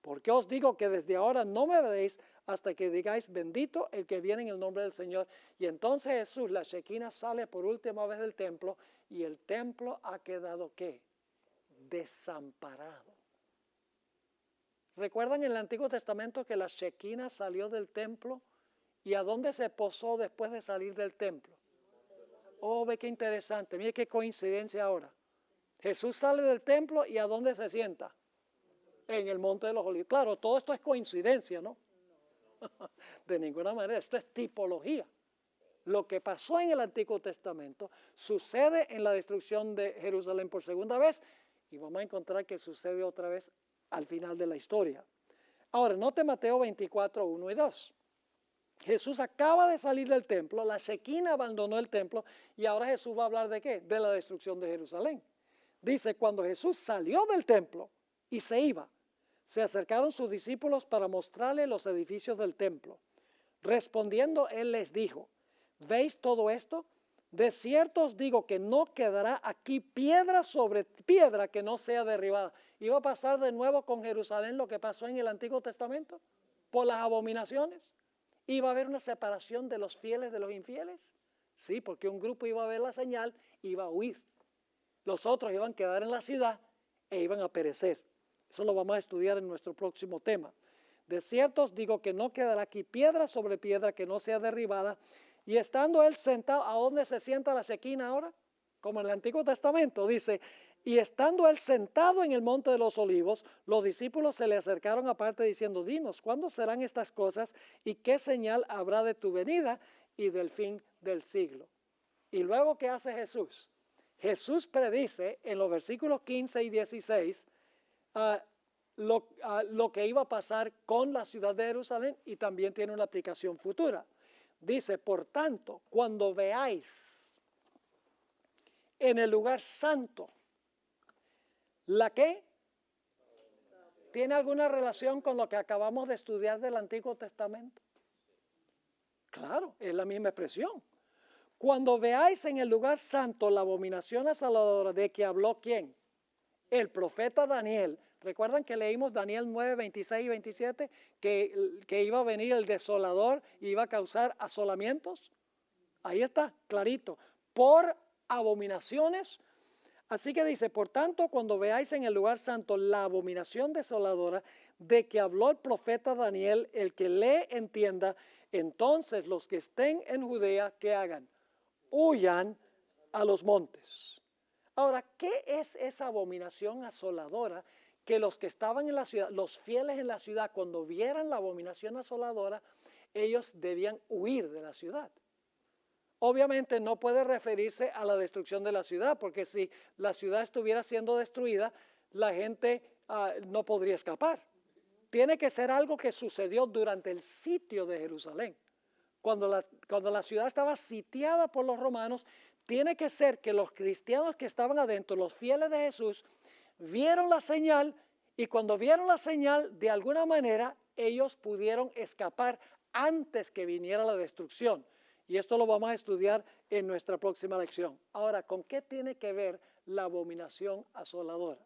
Porque os digo que desde ahora no me veréis hasta que digáis, bendito el que viene en el nombre del Señor. Y entonces Jesús, la Shekinah, sale por última vez del templo y el templo ha quedado, ¿qué? Desamparado. ¿Recuerdan en el Antiguo Testamento que la Shekinah salió del templo? ¿Y a dónde se posó después de salir del templo? Oh, ve qué interesante, mire qué coincidencia ahora. Jesús sale del templo y ¿a dónde se sienta? En el Monte de los Olivos. Claro, todo esto es coincidencia, ¿no? De ninguna manera, esto es tipología. Lo que pasó en el Antiguo Testamento sucede en la destrucción de Jerusalén por segunda vez y vamos a encontrar que sucede otra vez al final de la historia. Ahora, note Mateo 24, 1 y 2. Jesús acaba de salir del templo, la Shekinah abandonó el templo y ahora Jesús va a hablar ¿de qué? De la destrucción de Jerusalén. Dice, cuando Jesús salió del templo y se iba, se acercaron sus discípulos para mostrarle los edificios del templo. Respondiendo, él les dijo, ¿veis todo esto? De cierto os digo que no quedará aquí piedra sobre piedra que no sea derribada. ¿Iba a pasar de nuevo con Jerusalén lo que pasó en el Antiguo Testamento? Por las abominaciones. ¿Iba a haber una separación de los fieles de los infieles? Sí, porque un grupo iba a ver la señal y iba a huir. Los otros iban a quedar en la ciudad e iban a perecer. Eso lo vamos a estudiar en nuestro próximo tema. De cierto os digo que no quedará aquí piedra sobre piedra que no sea derribada. Y estando él sentado, ¿a dónde se sienta la Shekinah ahora? Como en el Antiguo Testamento, dice, y estando él sentado en el Monte de los Olivos, los discípulos se le acercaron aparte diciendo, dinos, ¿cuándo serán estas cosas y qué señal habrá de tu venida y del fin del siglo? Y luego, ¿qué hace Jesús? Jesús predice en los versículos 15 y 16 lo que iba a pasar con la ciudad de Jerusalén y también tiene una aplicación futura. Dice, por tanto, cuando veáis en el lugar santo, ¿la qué? ¿Tiene alguna relación con lo que acabamos de estudiar del Antiguo Testamento? Claro, es la misma expresión. Cuando veáis en el lugar santo la abominación asoladora de que habló ¿quién? El profeta Daniel. ¿Recuerdan que leímos Daniel 9, 26 y 27? Que iba a venir el desolador y iba a causar asolamientos. Ahí está, clarito. Por abominaciones. Así que dice, por tanto, cuando veáis en el lugar santo la abominación desoladora de que habló el profeta Daniel, el que lee entienda, entonces los que estén en Judea, ¿qué hagan? Huyan a los montes. Ahora, ¿qué es esa abominación asoladora que los que estaban en la ciudad, los fieles en la ciudad, cuando vieran la abominación asoladora, ellos debían huir de la ciudad? Obviamente no puede referirse a la destrucción de la ciudad, porque si la ciudad estuviera siendo destruida, la gente no podría escapar. Tiene que ser algo que sucedió durante el sitio de Jerusalén. Cuando la ciudad estaba sitiada por los romanos, tiene que ser que los cristianos que estaban adentro, los fieles de Jesús, vieron la señal y cuando vieron la señal, de alguna manera, ellos pudieron escapar antes que viniera la destrucción. Y esto lo vamos a estudiar en nuestra próxima lección. Ahora, ¿con qué tiene que ver la abominación asoladora?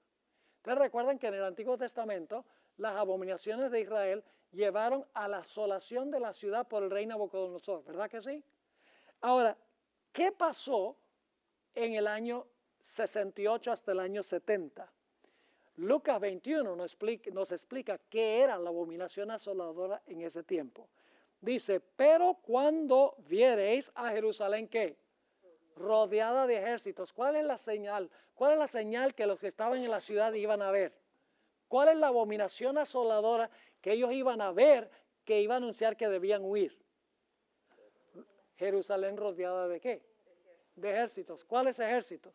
Ustedes recuerdan que en el Antiguo Testamento, las abominaciones de Israel llevaron a la asolación de la ciudad por el rey Nabucodonosor, ¿verdad que sí? Ahora, ¿qué pasó en el año 68 hasta el año 70? Lucas 21 nos explica qué era la abominación asoladora en ese tiempo. Dice, pero cuando viereis a Jerusalén, ¿qué? Rodeada de ejércitos. ¿Cuál es la señal? ¿Cuál es la señal que los que estaban en la ciudad iban a ver? ¿Cuál es la abominación asoladora que ellos iban a ver, que iba a anunciar que debían huir? Jerusalén rodeada ¿de qué? De ejércitos. ¿Cuáles ejércitos?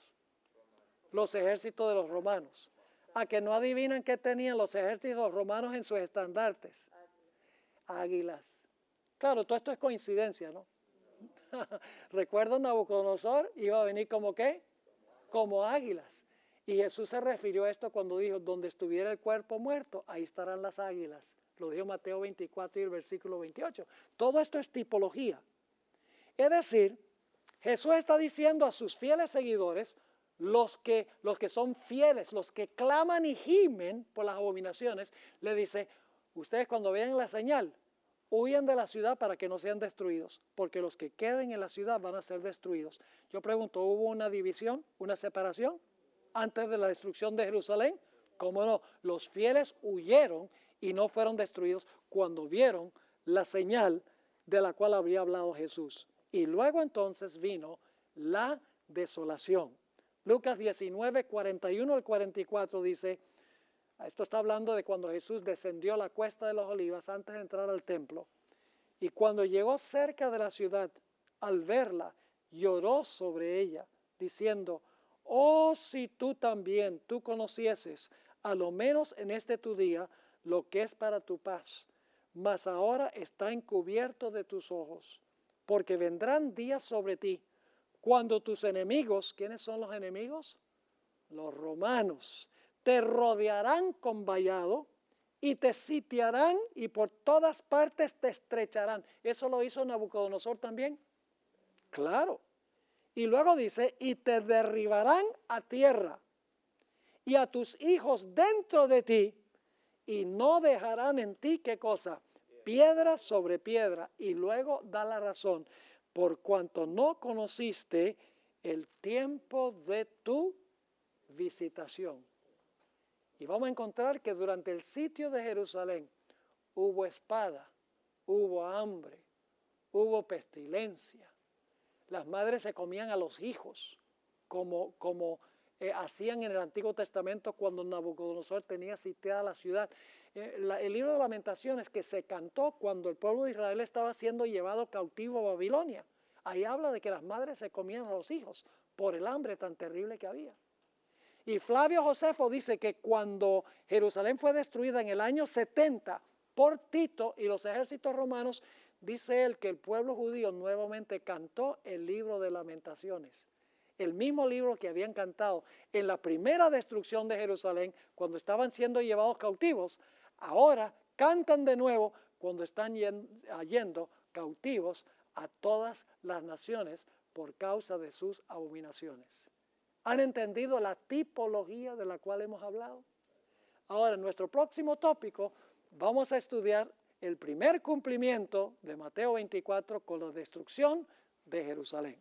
Los ejércitos de los romanos. ¿A que no adivinan qué tenían los ejércitos romanos en sus estandartes? Águilas. Claro, todo esto es coincidencia, ¿no? ¿Recuerdan Nabucodonosor? Iba a venir como ¿qué? Como águilas. Y Jesús se refirió a esto cuando dijo, donde estuviera el cuerpo muerto, ahí estarán las águilas. Lo dijo Mateo 24 y el versículo 28. Todo esto es tipología. Es decir, Jesús está diciendo a sus fieles seguidores, los que son fieles, los que claman y gimen por las abominaciones, le dice, ustedes cuando vean la señal, huyan de la ciudad para que no sean destruidos, porque los que queden en la ciudad van a ser destruidos. Yo pregunto, ¿hubo una división, una separación antes de la destrucción de Jerusalén? ¿Cómo no? Los fieles huyeron y no fueron destruidos cuando vieron la señal de la cual había hablado Jesús. Y luego entonces vino la desolación. Lucas 19, 41 al 44 dice, esto está hablando de cuando Jesús descendió la cuesta de los Olivos antes de entrar al templo. Y cuando llegó cerca de la ciudad, al verla, lloró sobre ella, diciendo, oh, si tú también, tú conocieses, a lo menos en este tu día, lo que es para tu paz, mas ahora está encubierto de tus ojos, porque vendrán días sobre ti, cuando tus enemigos, ¿quiénes son los enemigos? Los romanos, te rodearán con vallado y te sitiarán y por todas partes te estrecharán. ¿Eso lo hizo Nabucodonosor también? Claro. Y luego dice, y te derribarán a tierra y a tus hijos dentro de ti y no dejarán en ti, ¿qué cosa? Piedra sobre piedra. Y luego da la razón, por cuanto no conociste el tiempo de tu visitación. Y vamos a encontrar que durante el sitio de Jerusalén hubo espada, hubo hambre, hubo pestilencia. Las madres se comían a los hijos, como hacían en el Antiguo Testamento cuando Nabucodonosor tenía sitiada la ciudad. El libro de Lamentaciones que se cantó cuando el pueblo de Israel estaba siendo llevado cautivo a Babilonia. Ahí habla de que las madres se comían a los hijos por el hambre tan terrible que había. Y Flavio Josefo dice que cuando Jerusalén fue destruida en el año 70 por Tito y los ejércitos romanos, dice él que el pueblo judío nuevamente cantó el libro de Lamentaciones. El mismo libro que habían cantado en la primera destrucción de Jerusalén, cuando estaban siendo llevados cautivos, ahora cantan de nuevo cuando están yendo cautivos a todas las naciones por causa de sus abominaciones. ¿Han entendido la tipología de la cual hemos hablado? Ahora, en nuestro próximo tópico vamos a estudiar el primer cumplimiento de Mateo 24 con la destrucción de Jerusalén.